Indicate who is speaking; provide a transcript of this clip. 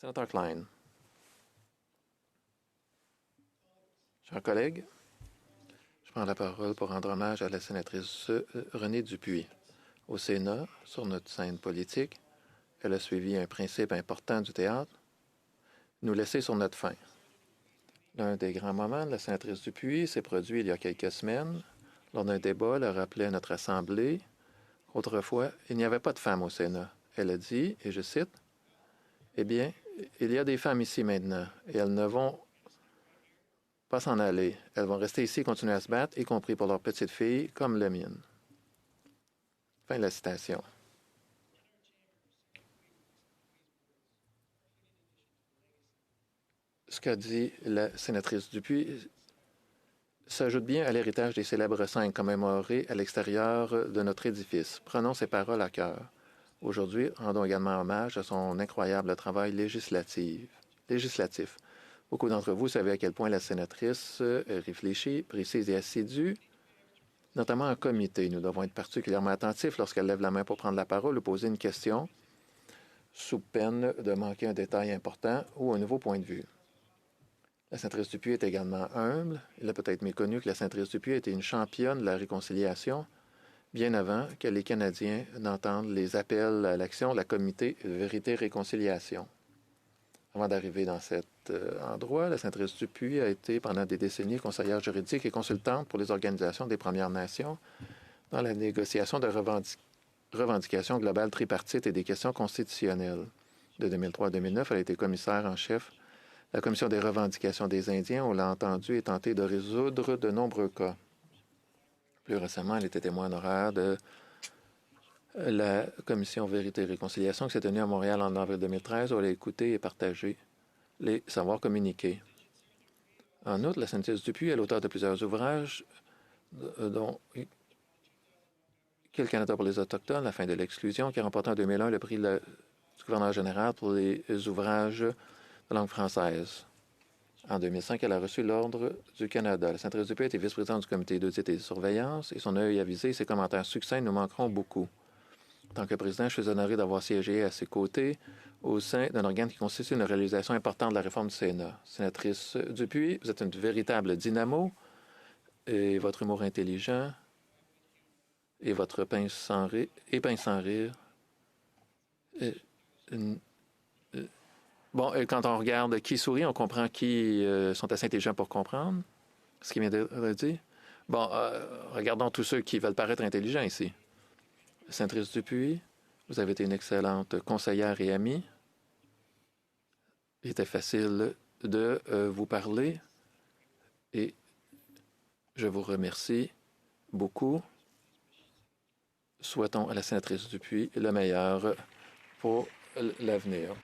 Speaker 1: Sénateur Klein. Chers collègues, je prends la parole pour rendre hommage à la sénatrice Renée Dupuis. Au Sénat, sur notre scène politique, elle a suivi un principe important du théâtre, nous laisser sur notre faim. L'un des grands moments de la sénatrice Dupuis s'est produit il y a quelques semaines. Lors d'un débat, elle a rappelé à notre Assemblée qu'autrefois, il n'y avait pas de femmes au Sénat. Elle a dit, et je cite, « Eh bien, il y a des femmes ici maintenant, et elles ne vont pas s'en aller. Elles vont rester ici et continuer à se battre, y compris pour leurs petites filles, comme la mienne. » Fin de la citation. Ce qu'a dit la sénatrice Dupuis s'ajoute bien à l'héritage des célèbres scènes commémorées à l'extérieur de notre édifice. Prenons ces paroles à cœur. Aujourd'hui, rendons également hommage à son incroyable travail législatif. Beaucoup d'entre vous savez à quel point la sénatrice réfléchit, précise et assidue, notamment en comité. Nous devons être particulièrement attentifs lorsqu'elle lève la main pour prendre la parole ou poser une question, sous peine de manquer un détail important ou un nouveau point de vue. La sénatrice Dupuis est également humble. Il est peut-être méconnu que la sénatrice Dupuis était une championne de la réconciliation, bien avant que les Canadiens n'entendent les appels à l'action de la Comité Vérité-Réconciliation. Avant d'arriver dans cet endroit, la sénatrice Dupuis a été pendant des décennies conseillère juridique et consultante pour les organisations des Premières Nations dans la négociation de revendications globales tripartites et des questions constitutionnelles. De 2003 à 2009, elle a été commissaire en chef de la Commission des revendications des Indiens. On l'a entendu et tenté de résoudre de nombreux cas. Plus récemment, elle était témoin honoraire de la Commission Vérité et Réconciliation qui s'est tenue à Montréal en avril 2013 où elle a écouté et partagé les savoirs communiqués. En outre, la sénatrice Dupuis est l'auteur de plusieurs ouvrages, dont Quel Canada pour les Autochtones, La fin de l'exclusion, qui a remporté en 2001 le prix du gouverneur général pour les ouvrages de langue française. En 2005, elle a reçu l'Ordre du Canada. La sénatrice Dupuis a été vice-présidente du comité d'audit et de surveillance et son œil avisé et ses commentaires succincts nous manqueront beaucoup. En tant que président, je suis honoré d'avoir siégé à ses côtés au sein d'un organe qui constitue une réalisation importante de la réforme du Sénat. Sénatrice Dupuis, vous êtes une véritable dynamo et votre humour intelligent et votre pince sans rire. Bon, quand on regarde qui sourit, on comprend qui sont assez intelligents pour comprendre ce qui vient d'être dit. Bon, regardons tous ceux qui veulent paraître intelligents ici. Sénatrice Dupuis, vous avez été une excellente conseillère et amie. Il était facile de vous parler et je vous remercie beaucoup. Souhaitons à la sénatrice Dupuis le meilleur pour l'avenir.